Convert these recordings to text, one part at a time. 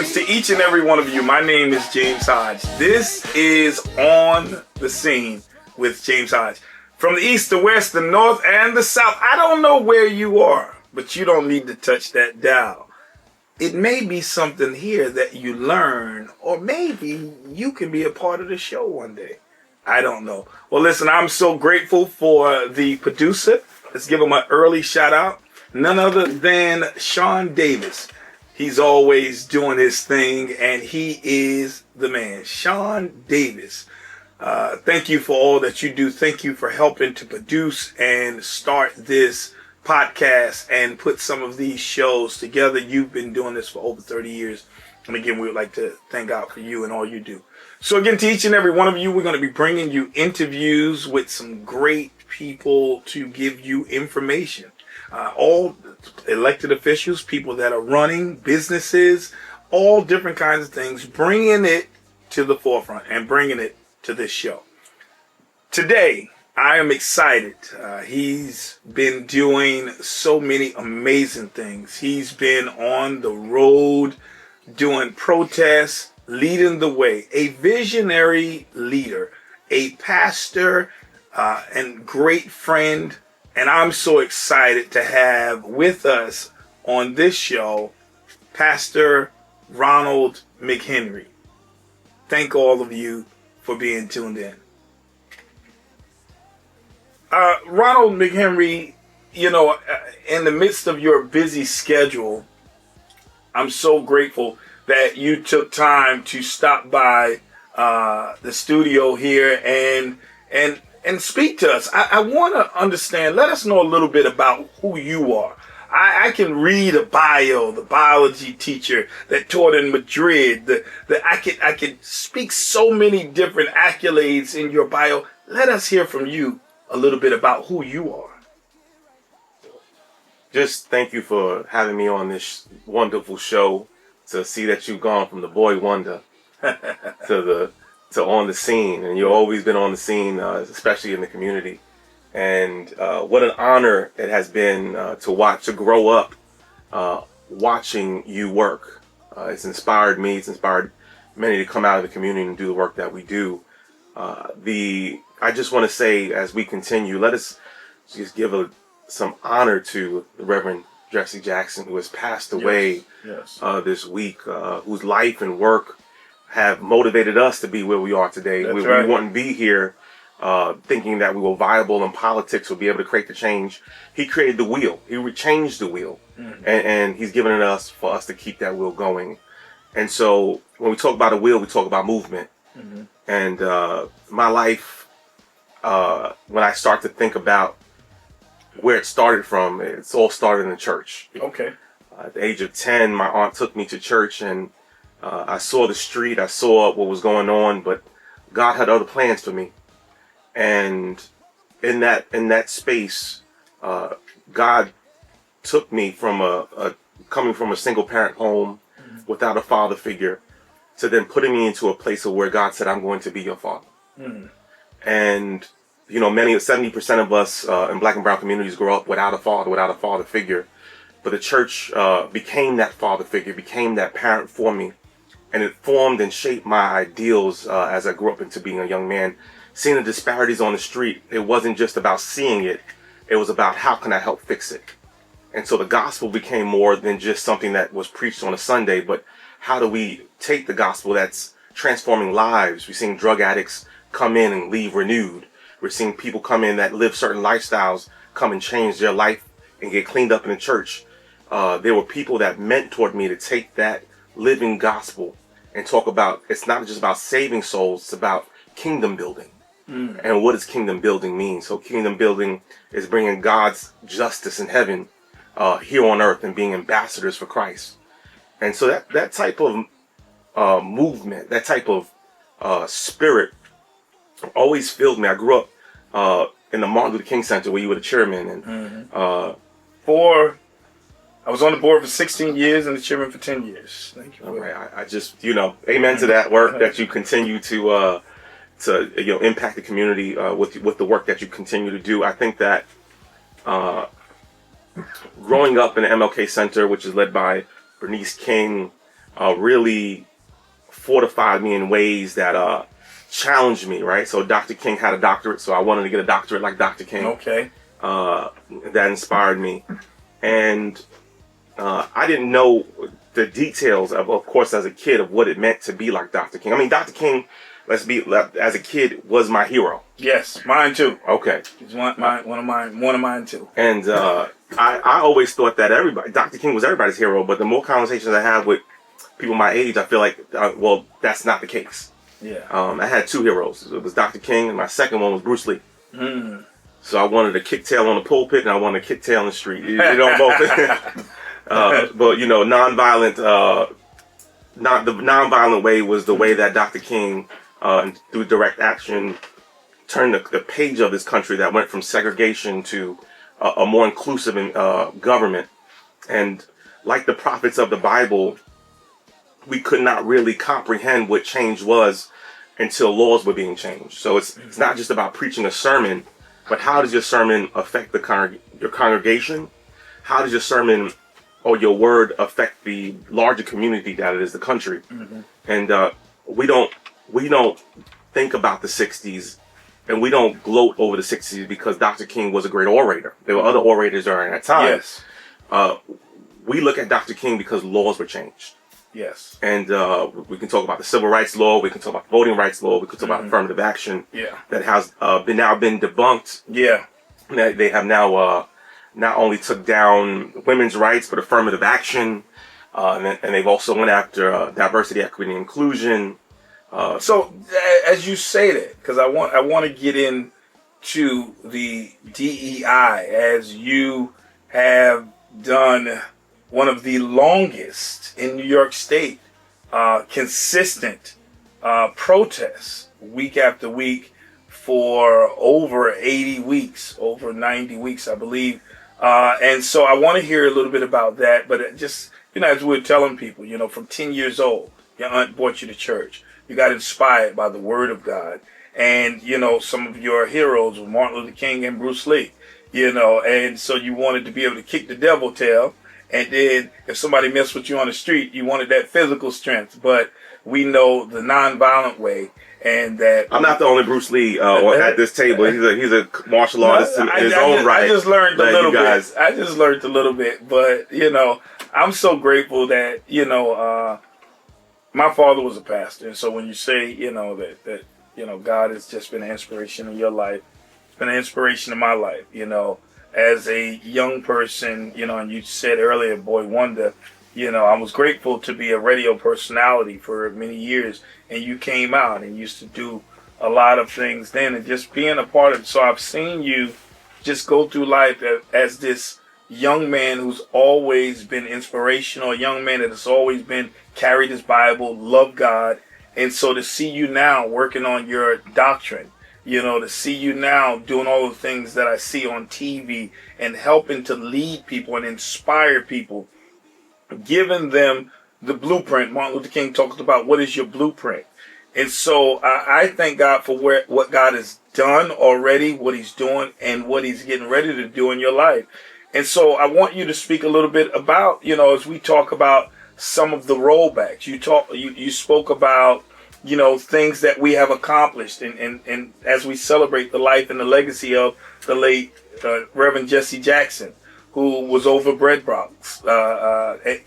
Greetings to each and every one of you. My name is James Hodge. This is On the Scene with James Hodge. From the east, the west, the north, and the south. I don't know where you are, but you don't need to touch that dial. It may be something here that you learn, or maybe you can be a part of the show one day. I don't know. Well, listen, I'm so grateful for the producer. Let's give him an early shout out. None other than Sean Davis. He's always doing his thing, and he is the man. Sean Davis, thank you for all that you do. Thank you for helping to produce and start this podcast and put some of these shows together. You've been doing this for over 30 years. And again, we would like to thank God for you and all you do. So again, to each and every one of you, we're going to be bringing you interviews with some great people to give you information. All elected officials, people that are running businesses, all different kinds of things, bringing it to the forefront and bringing it to this show. Today, I am excited. He's been doing so many amazing things. He's been on the road doing protests, leading the way, a visionary leader, a pastor, and great friend. And I'm so excited to have with us on this show, Pastor RONALD McHENRY. Thank all of you for being tuned in. RONALD McHENRY, you know, in the midst of your busy schedule, I'm so grateful that you took time to stop by the studio here and speak to us. I want to understand, let us know a little bit about who you are. I can read a bio, the biology teacher that taught in Madrid. I could speak so many different accolades in your bio. Let us hear from you a little bit about who you are. Just thank you for having me on this wonderful show. To see that you've gone from the boy wonder to on the scene, and you've always been on the scene, especially in the community. And what an honor it has been to grow up watching you work. It's inspired me. It's inspired many to come out of the community and do the work that we do. I just want to say, as we continue, let us just give some honor to the Reverend Jesse Jackson, who has passed away this week, whose life and work have motivated us to be where we are today. We wouldn't be here thinking that we were viable in politics or be able to create the change. He created the wheel. He changed the wheel. Mm-hmm. and he's given it us for us to keep that wheel going. And so when we talk about a wheel, we talk about movement. Mm-hmm. And my life, when I start to think about where it started from, it's all started in the church. Okay. At the age of 10, my aunt took me to church, and I saw the street, I saw what was going on, but God had other plans for me. And in that space, God took me from coming from a single parent home without a father figure to then putting me into a place of where God said, I'm going to be your father. Mm. And you know, 70% of us in Black and brown communities grow up without a father figure. But the church became that father figure, became that parent for me. And it formed and shaped my ideals as I grew up into being a young man. Seeing the disparities on the street, it wasn't just about seeing it. It was about how can I help fix it? And so the gospel became more than just something that was preached on a Sunday, but how do we take the gospel that's transforming lives? We're seeing drug addicts come in and leave renewed. We're seeing people come in that live certain lifestyles, come and change their life and get cleaned up in the church. There were people that mentored me to take that living gospel and talk about, it's not just about saving souls, it's about kingdom building. Mm. And what does kingdom building mean? So kingdom building is bringing God's justice in heaven here on earth and being ambassadors for Christ. And so that type of movement, that type of spirit always filled me. I grew up in the Martin Luther King Center where you were the chairman. And I was on the board for 16 years and the chairman for 10 years. Thank you. All right. I just, amen to that work that you continue to impact the community with the work that you continue to do. I think that growing up in the MLK Center, which is led by Bernice King, really fortified me in ways that challenged me, right? So Dr. King had a doctorate, so I wanted to get a doctorate like Dr. King. Okay. That inspired me. And I didn't know the details of course, as a kid, of what it meant to be like Dr. King. I mean, Dr. King, as a kid, was my hero. Yes, mine too. Okay. He's one of mine too. And I always thought that Dr. King was everybody's hero, but the more conversations I have with people my age, I feel like, well, that's not the case. Yeah. I had two heroes. It was Dr. King, and my second one was Bruce Lee. Mm. So I wanted a kicktail on the pulpit, and I wanted a kicktail on the street. You know, both. But you know, the nonviolent way was the way that Dr. King, through direct action, turned the page of this country that went from segregation to a more inclusive government. And like the prophets of the Bible, we could not really comprehend what change was until laws were being changed. So it's not just about preaching a sermon, but how does your sermon affect your congregation? How does your sermon or your word affect the larger community that it is the country? Mm-hmm. And we don't think about the 60s, and we don't gloat over the 60s because Dr. King was a great orator. There were other orators during that time. Yes. We look at Dr. King because laws were changed. Yes. And we can talk about the civil rights law. We can talk about the voting rights law. We can talk about affirmative action. Yeah. That has now been debunked. Yeah. They have now not only took down women's rights, but affirmative action. And they've also went after diversity, equity, and inclusion. So as you say that, because I want to get into the DEI, as you have done one of the longest in New York State, consistent protests week after week for over 80 weeks, over 90 weeks, I believe. And so I want to hear a little bit about that. But just, as we're telling people, from 10 years old, your aunt brought you to church. You got inspired by the Word of God. And, some of your heroes were Martin Luther King and Bruce Lee, and so you wanted to be able to kick the devil tail. And then if somebody messed with you on the street, you wanted that physical strength. But we know the nonviolent way, and that I'm not the only Bruce Lee at this table. He's a martial artist in his own right. I just learned a little bit. I just learned a little bit. But, I'm so grateful that, my father was a pastor. And so when you say, that God has just been an inspiration in your life, it's been an inspiration in my life, as a young person, and you said earlier, Boy Wonder, I was grateful to be a radio personality for many years, and you came out and used to do a lot of things then, and just being a part of it. So I've seen you just go through life as this young man who's always been inspirational, a young man that has always been carried his Bible, loved God. And so to see you now working on your doctrine, to see you now doing all the things that I see on TV and helping to lead people and inspire people, giving them the blueprint. Martin Luther King talked about, what is your blueprint? And so I thank God for what God has done already, what he's doing, and what he's getting ready to do in your life. And so I want you to speak a little bit about, as we talk about some of the rollbacks. You spoke about, things that we have accomplished, and as we celebrate the life and the legacy of the late Reverend Jesse Jackson, who was over bread box.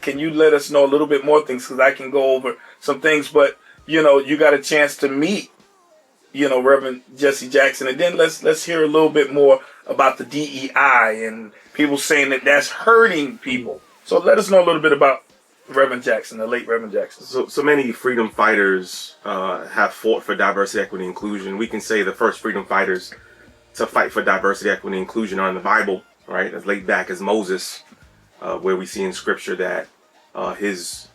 Can you let us know a little bit more things? Because I can go over some things, but you got a chance to meet, Reverend Jesse Jackson, and then let's hear a little bit more about the DEI and people saying that that's hurting people. So let us know a little bit about Reverend Jackson, the late Reverend Jackson. So many freedom fighters have fought for diversity, equity, and inclusion. We can say the first freedom fighters to fight for diversity, equity, and inclusion are in the Bible, right? As late back as Moses, where we see in Scripture that his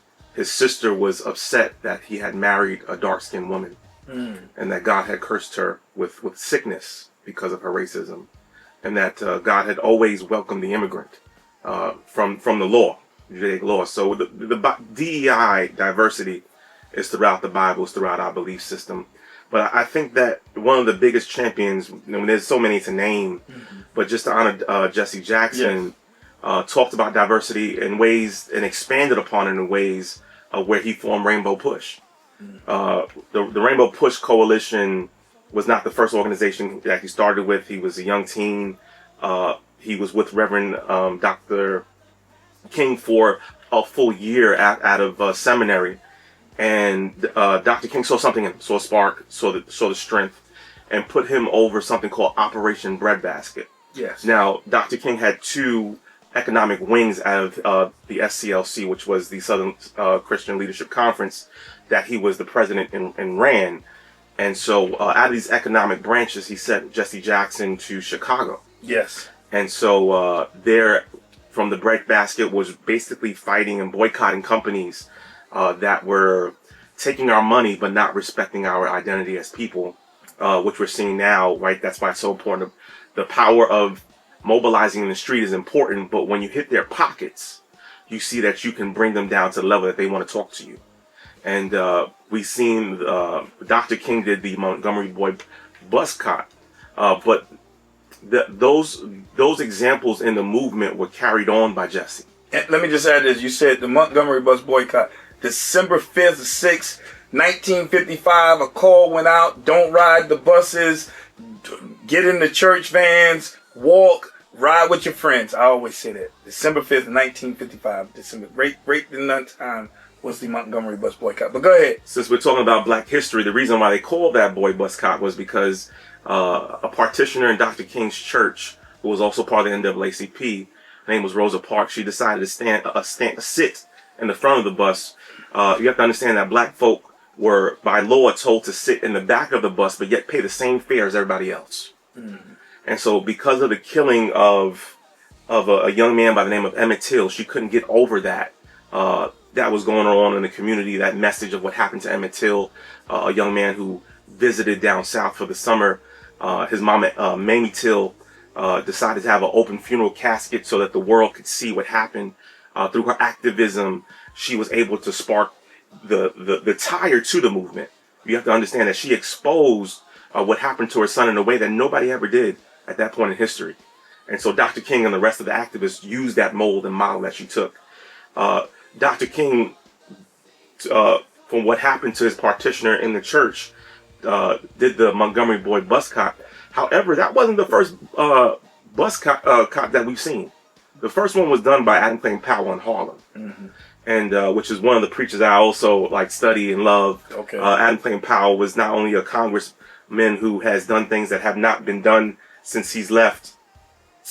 sister was upset that he had married a dark-skinned woman, and that God had cursed her with sickness because of her racism, and that God had always welcomed the immigrant from the law. Judaic law. So the DEI, diversity, is throughout the Bible, is throughout our belief system. But I think that one of the biggest champions, there's so many to name, but just to honor Jesse Jackson, talked about diversity in ways and expanded upon it in ways where he formed Rainbow Push. The Rainbow Push Coalition was not the first organization that he started with. He was a young teen. He was with Reverend Dr. King for a full year out of seminary. And Dr. King saw something, saw a spark, saw the strength, and put him over something called Operation Breadbasket. Yes. Now, Dr. King had two economic wings out of the SCLC, which was the Southern Christian Leadership Conference, that he was the president and ran. And so out of these economic branches, he sent Jesse Jackson to Chicago. Yes. And so there, from the breadbasket, was basically fighting and boycotting companies that were taking our money but not respecting our identity as people, which we're seeing now, right? That's why it's so important. The power of mobilizing in the street is important, but when you hit their pockets, you see that you can bring them down to the level that they want to talk to you. And we've seen Dr. King did the Montgomery Boy boycott, but those examples in the movement were carried on by Jesse. And let me just add this. You said the Montgomery bus boycott, December 5th, 6th, 1955, a call went out, don't ride the buses, get in the church vans, walk, ride with your friends. I always say that. December 5th, 1955, December, right in that time was the Montgomery bus boycott. But go ahead. Since we're talking about black history, the reason why they called that boy boycott was because a practitioner in Dr. King's church, who was also part of the NAACP, her name was Rosa Parks, she decided to sit in the front of the bus. You have to understand that black folk were by law told to sit in the back of the bus, but yet pay the same fare as everybody else. Mm-hmm. And so because of the killing of a young man by the name of Emmett Till, she couldn't get over that. That was going on in the community, that message of what happened to Emmett Till, a young man who visited down south for the summer. His mom, Mamie Till, decided to have an open funeral casket so that the world could see what happened. Through her activism, she was able to spark the tire to the movement. You have to understand that she exposed what happened to her son in a way that nobody ever did at that point in history. And so Dr. King and the rest of the activists used that mold and model that she took. Dr. King, from what happened to his practitioner in the church, did the Montgomery Boy boycott. However, that wasn't the first boycott that we've seen. The first one was done by Adam Clayton Powell in Harlem. Mm-hmm. And which is one of the preachers I also study and love. Okay. Adam Clayton Powell was not only a congressman who has done things that have not been done since he's left.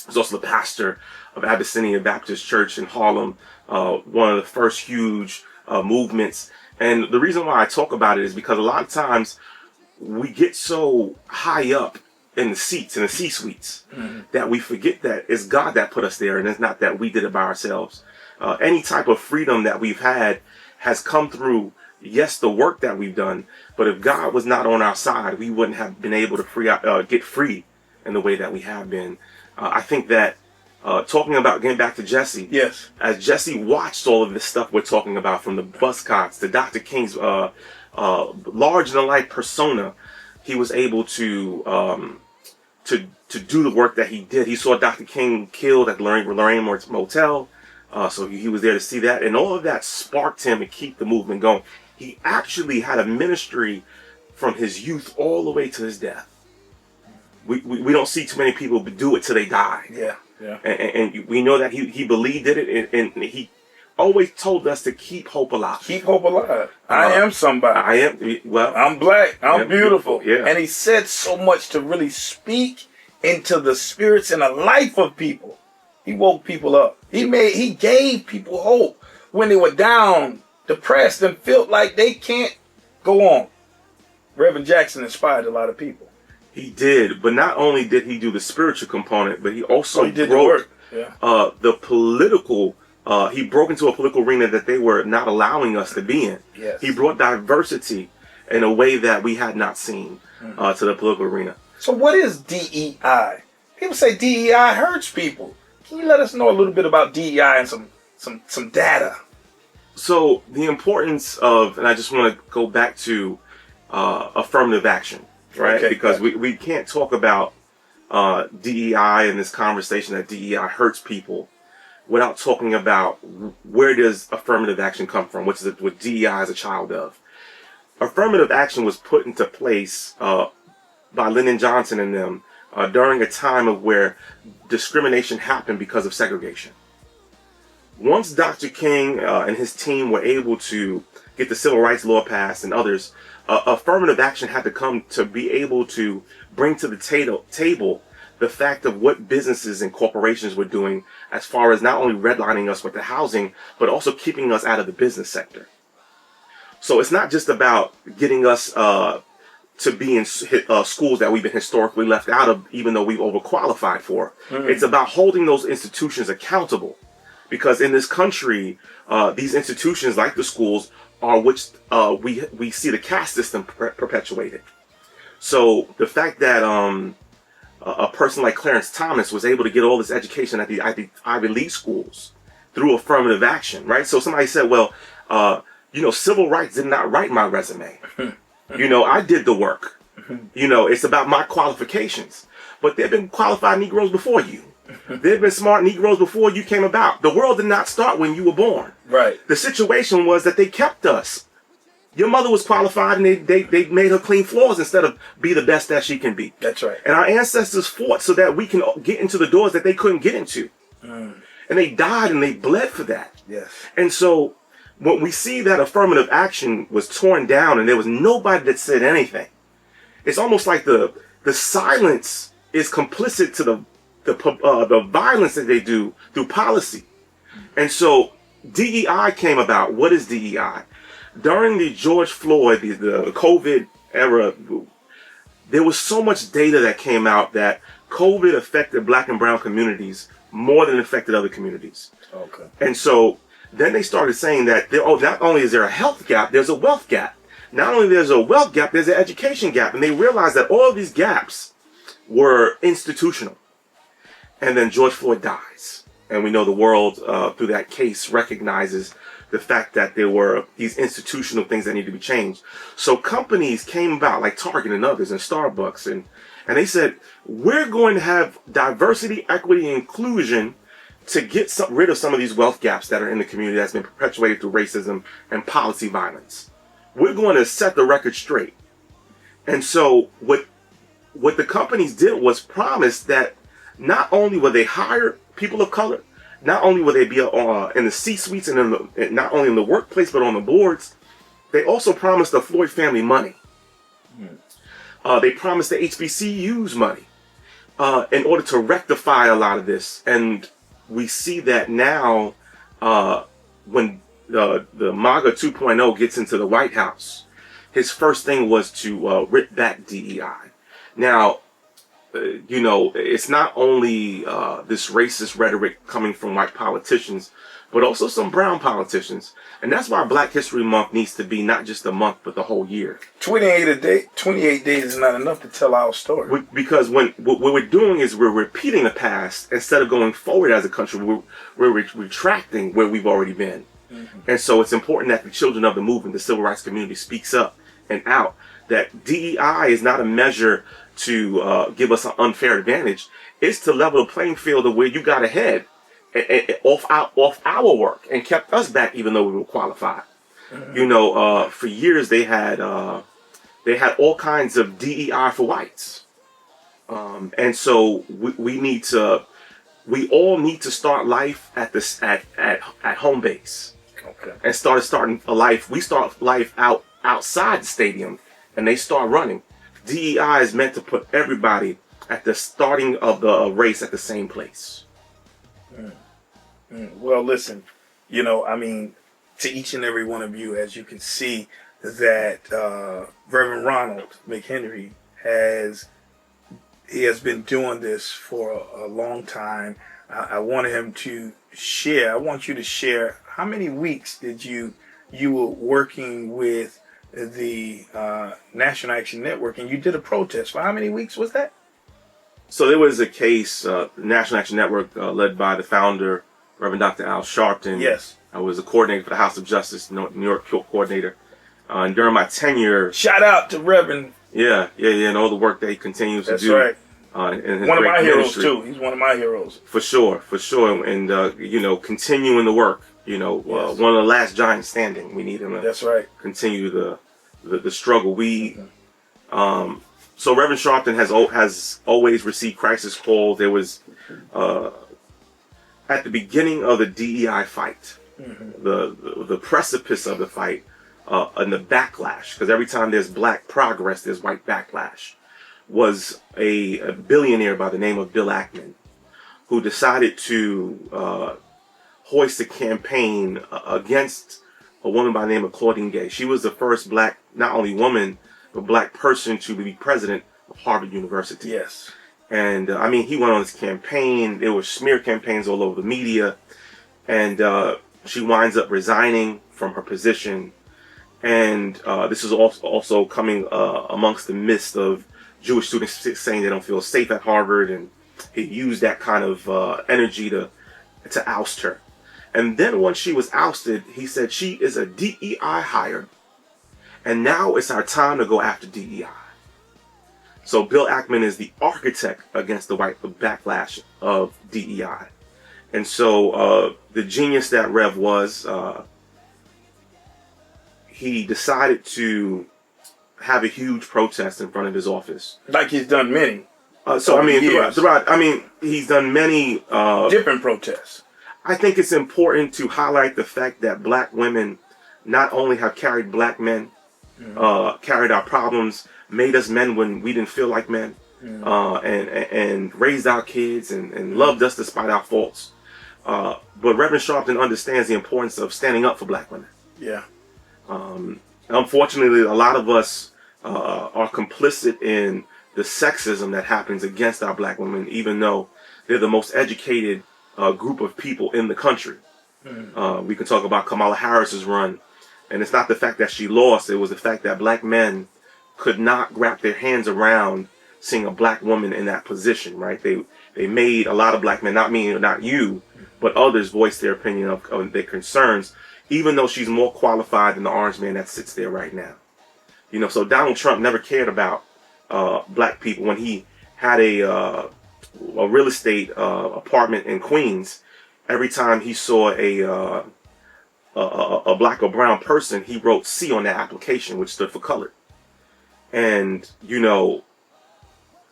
He's also the pastor of Abyssinian Baptist Church in Harlem, one of the first huge movements. And the reason why I talk about it is because a lot of times we get so high up in the seats, in the C-suites, that we forget that it's God that put us there, and it's not that we did it by ourselves. Any type of freedom that we've had has come through, yes, the work that we've done, but if God was not on our side, we wouldn't have been able to get free in the way that we have been. I think that talking about getting back to Jesse, yes, as Jesse watched all of this stuff we're talking about, from the buzzcocks to Dr. King's large than life persona, he was able to do the work that he did. He saw Dr. King killed at Lorraine Motel. So he was there to see that, and all of that sparked him to keep the movement going. He actually had a ministry from his youth all the way to his death. We don't see too many people do it till they die. Yeah, yeah. And we know that he believed in it, and he always told us to keep hope alive. Keep hope alive. I am somebody. I am, well. I'm black. I'm beautiful. Yeah. And he said so much to really speak into the spirits and the life of people. He woke people up. He gave people hope when they were down, depressed, and felt like they can't go on. Reverend Jackson inspired a lot of people. He did, but not only did he do the spiritual component, but he also did broke the work. Yeah. The political. He broke into a political arena that they were not allowing us to be in. Yes. He brought diversity in a way that we had not seen to the political arena. So what is DEI? People say DEI hurts people. Can you let us know a little bit about DEI and some data? So the importance of, and I just want to go back to affirmative action, right? Okay, because we can't talk about DEI in this conversation that DEI hurts people without talking about where does affirmative action come from, which is what DEI is a child of. Affirmative action was put into place by Lyndon Johnson and them during a time of where discrimination happened because of segregation. Once Dr. King and his team were able to get the civil rights law passed and others, affirmative action had to come to be able to bring to the table the fact of what businesses and corporations were doing as far as not only redlining us with the housing, but also keeping us out of the business sector. So it's not just about getting us to be in schools that we've been historically left out of, even though we've overqualified for. It's about holding those institutions accountable. Because in this country, these institutions like the schools are which we see the caste system perpetuated. So the fact that a person like Clarence Thomas was able to get all this education at the Ivy League schools through affirmative action, right? So somebody said, well, civil rights did not write my resume. I did the work. It's about my qualifications. But there have been qualified Negroes before you. There have been smart Negroes before you came about. The world did not start when you were born. Right. The situation was that they kept us. Your mother was qualified and they made her clean floors instead of be the best that she can be. That's right. And our ancestors fought so that we can get into the doors that they couldn't get into. And they died and they bled for that. Yes. And so when we see that affirmative action was torn down and there was nobody that said anything, it's almost like the silence is complicit to the violence that they do through policy. And so DEI came about. What is DEI? During the George Floyd, the COVID era, there was so much data that came out that COVID affected Black and brown communities more than it affected other communities. Okay. And so then they started saying that not only is there a health gap, there's a wealth gap. Not only there's a wealth gap, there's an education gap. And they realized that all of these gaps were institutional. And then George Floyd dies. And we know the world, through that case, recognizes the fact that there were these institutional things that need to be changed. So companies came about, like Target and others, and Starbucks, and they said, we're going to have diversity, equity, and inclusion to get rid of some of these wealth gaps that are in the community that's been perpetuated through racism and policy violence. We're going to set the record straight. And so what the companies did was promise that not only will they hire people of color, not only will they be in the C-suites and not only in the workplace, but on the boards, they also promised the Floyd family money. They promised the HBCUs money in order to rectify a lot of this. And we see that now when the MAGA 2.0 gets into the White House, his first thing was to rip back DEI. Now, it's not only this racist rhetoric coming from white politicians, but also some brown politicians. And that's why Black History Month needs to be not just a month, but the whole year. 28 days is not enough to tell our story. Because what we're doing is we're repeating the past instead of going forward as a country. We're retracting where we've already been. And so it's important that the children of the movement, the civil rights community, speaks up and out that DEI is not a measure to give us an unfair advantage. It's to level the playing field of where you got ahead off our work and kept us back even though we were qualified. For years they had all kinds of DEI for whites. And so we all need to start life at home base. Okay. And starting a life. We start life outside the stadium and they start running. DEI is meant to put everybody at the starting of the race at the same place. Well, listen, to each and every one of you, as you can see, that Reverend Ronald McHenry has been doing this for a long time. I wanted him to share. I want you to share how many weeks did you were working with the National Action Network, and you did a protest. For how many weeks was that? So there was a case, National Action Network, led by the founder, Reverend Dr. Al Sharpton. Yes. I was a coordinator for the House of Justice, New York coordinator. And during my tenure... Shout out to Reverend. Yeah, and all the work that he continues to do. That's right. And his One of great my heroes ministry. too. He's one of my heroes. For sure. And continuing the work. Yes. One of the last giants standing. We need him to That's right. continue the struggle. So Reverend Sharpton has always received crisis calls. There was at the beginning of the DEI fight, the precipice of the fight, and the backlash, because every time there's black progress, there's white backlash, was a billionaire by the name of Bill Ackman, who decided to hoist a campaign against a woman by the name of Claudine Gay. She was the first black, not only woman, but black person to be president of Harvard University. Yes. And he went on this campaign. There were smear campaigns all over the media. And she winds up resigning from her position. And this is also coming amongst the midst of Jewish students saying they don't feel safe at Harvard. And he used that kind of energy to oust her. And then once she was ousted, he said she is a DEI hire. And now it's our time to go after DEI. So Bill Ackman is the architect against the white backlash of DEI. And so the genius that Rev was, he decided to have a huge protest in front of his office. Like he's done many. He's done many different protests. I think it's important to highlight the fact that black women not only have carried black men, carried our problems, made us men when we didn't feel like men, and raised our kids and loved us despite our faults. But Reverend Sharpton understands the importance of standing up for black women. Yeah. Unfortunately, a lot of us are complicit in the sexism that happens against our black women, even though they're the most educated group of people in the country. We can talk about Kamala Harris's run. And it's not the fact that she lost, it was the fact that black men could not wrap their hands around seeing a black woman in that position, right? They made a lot of black men, not me, not you, but others voice their opinion of their concerns, even though she's more qualified than the orange man that sits there right now. So Donald Trump never cared about black people. When he had a real estate apartment in Queens, every time he saw a black or brown person, he wrote C on that application, which stood for colored. And,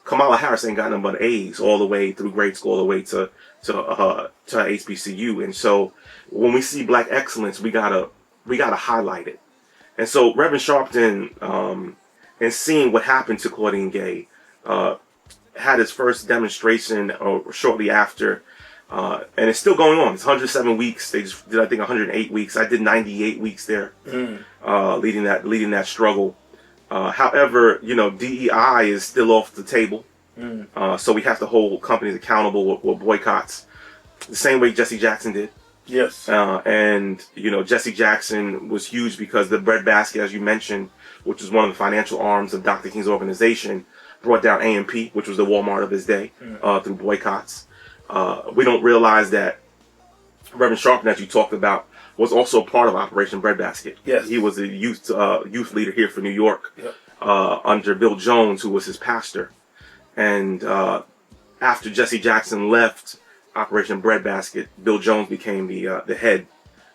Kamala Harris ain't got nothing but A's all the way through grade school, all the way to HBCU. And so when we see black excellence, we gotta highlight it. And so Reverend Sharpton, and seeing what happened to Claudine Gay, had his first demonstration shortly after. And it's still going on. It's 107 weeks. They just did, I think, 108 weeks. I did 98 weeks there, leading that struggle. However, DEI is still off the table. So we have to hold companies accountable with boycotts, the same way Jesse Jackson did. Yes. And Jesse Jackson was huge because the breadbasket, as you mentioned, which was one of the financial arms of Dr. King's organization, brought down AMP, which was the Walmart of his day, through boycotts. We don't realize that Reverend Sharpton, as you talked about, was also part of Operation Breadbasket. Yes. He was a youth leader here for New York, under Bill Jones, who was his pastor. And after Jesse Jackson left Operation Breadbasket, Bill Jones became the head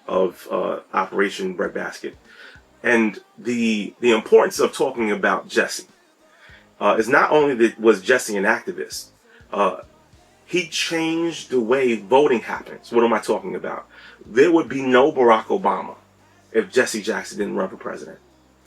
of Operation Breadbasket. And the importance of talking about Jesse is not only that was Jesse an activist, he changed the way voting happens. What am I talking about? There would be no Barack Obama if Jesse Jackson didn't run for president.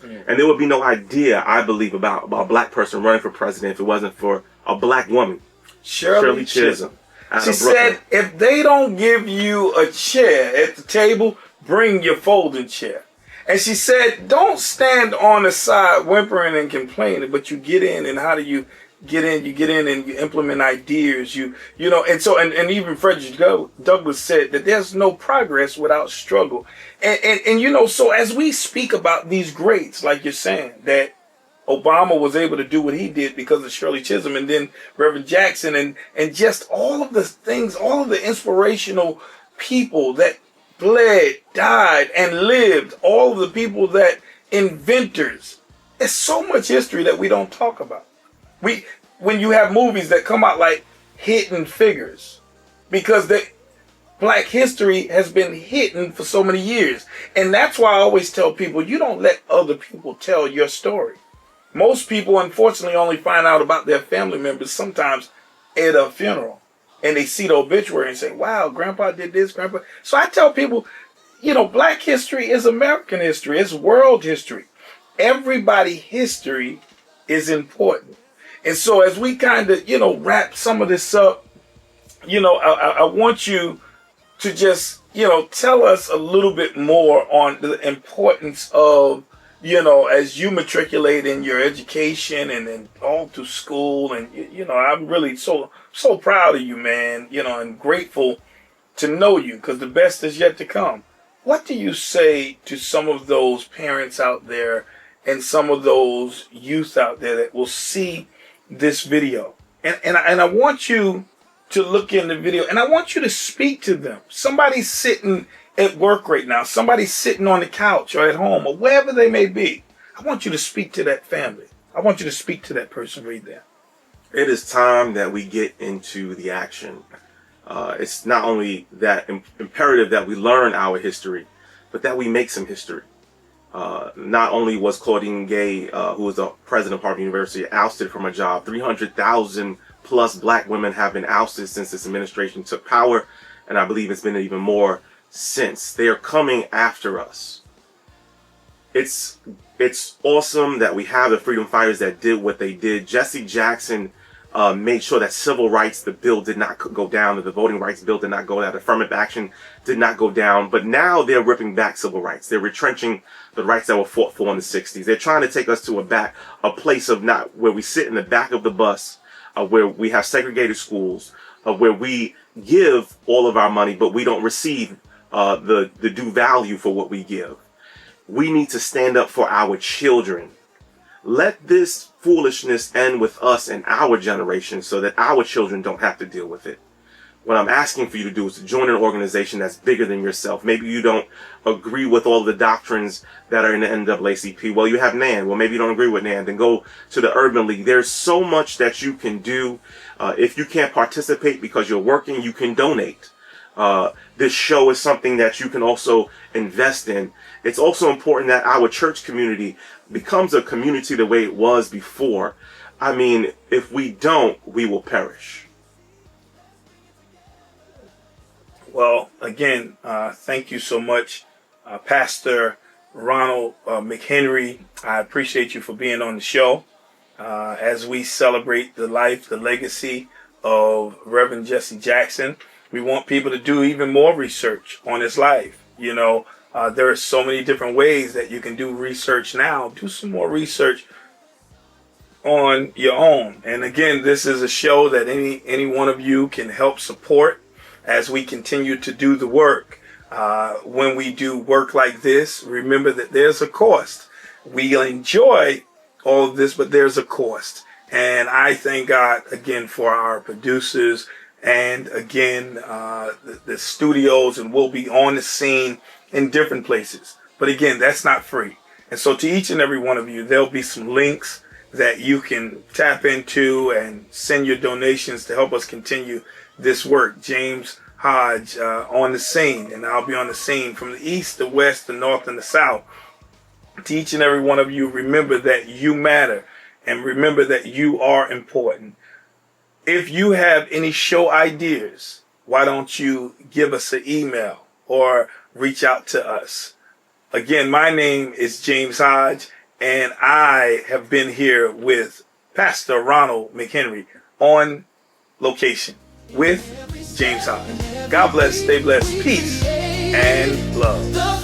And there would be no idea, I believe, about a black person running for president if it wasn't for a black woman, Shirley Chisholm. She said, if they don't give you a chair at the table, bring your folding chair. And she said, don't stand on the side whimpering and complaining, but you get in. And how do you get in? You get in and you implement ideas. And even Frederick Douglass said that there's no progress without struggle. And so as we speak about these greats, like you're saying, that Obama was able to do what he did because of Shirley Chisholm, and then Reverend Jackson, and just all of the things, all of the inspirational people that bled, died, and lived, all of the people that inventors. There's so much history that we don't talk about. when you have movies that come out like Hidden Figures, because the Black history has been hidden for so many years. And that's why I always tell people, you don't let other people tell your story. Most people, unfortunately, only find out about their family members sometimes at a funeral. And they see the obituary and say, wow, Grandpa did this, Grandpa. So I tell people, you know, Black history is American history. It's world history. Everybody's history is important. And so as we kind of, you know, wrap some of this up, you know, I want you to just, you know, tell us a little bit more on the importance of, you know, as you matriculate in your education and then all through school. And, you know, I'm really so proud of you, man, you know, and grateful to know you, because the best is yet to come. What do you say to some of those parents out there and some of those youth out there that will see this video? And I want you to look in the video, and I want you to speak to them. Somebody's sitting at work right now. Somebody's sitting on the couch or at home or wherever they may be. I want you to speak to that family. I want you to speak to that person right there. It is time that we get into the action. It's not only that imperative that we learn our history, but that we make some history. Not only was Claudine Gay, who was the president of Harvard University, ousted from a job, 300,000 plus Black women have been ousted since this administration took power, and I believe it's been even more since. They are coming after us. It's awesome that we have the freedom fighters that did what they did. Jesse Jackson made sure that civil rights, the bill did not go down, that the voting rights bill did not go down, affirmative action did not go down. But now they're ripping back civil rights. They're retrenching the rights that were fought for in the 60s. They're trying to take us to a place of not where we sit in the back of the bus, where we have segregated schools, where we give all of our money, but we don't receive the due value for what we give. We need to stand up for our children. Let this foolishness end with us and our generation so that our children don't have to deal with it. What I'm asking for you to do is to join an organization that's bigger than yourself. Maybe you don't agree with all the doctrines that are in the NAACP. Well, you have NAN. Well, maybe you don't agree with NAN. Then go to the Urban League. There's so much that you can do. If you can't participate because you're working, you can donate. This show is something that you can also invest in. It's also important that our church community becomes a community the way it was before. I mean, if we don't, we will perish. Well, again, thank you so much, Pastor RONALD McHENRY. I appreciate you for being on the show as we celebrate the life, the legacy of Reverend Jesse Jackson. We want people to do even more research on his life. You know, there are so many different ways that you can do research now. Do some more research on your own. And again, this is a show that any one of you can help support as we continue to do the work. When we do work like this, remember that there's a cost. We enjoy all of this, but there's a cost. And I thank God again for our producers and again the studios, and we'll be on the scene in different places. But again, that's not free. And so to each and every one of you, there'll be some links that you can tap into and send your donations to help us continue this work. James Hodge on the scene, and I'll be on the scene from the east, the west, the north, and the south. To each and every one of you, remember that you matter, and remember that you are important. If you have any show ideas, why don't you give us an email or reach out to us? Again, my name is James Hodge, and I have been here with Pastor RONALD McHENRY on location with James Hodge. God bless, stay blessed, peace, and love.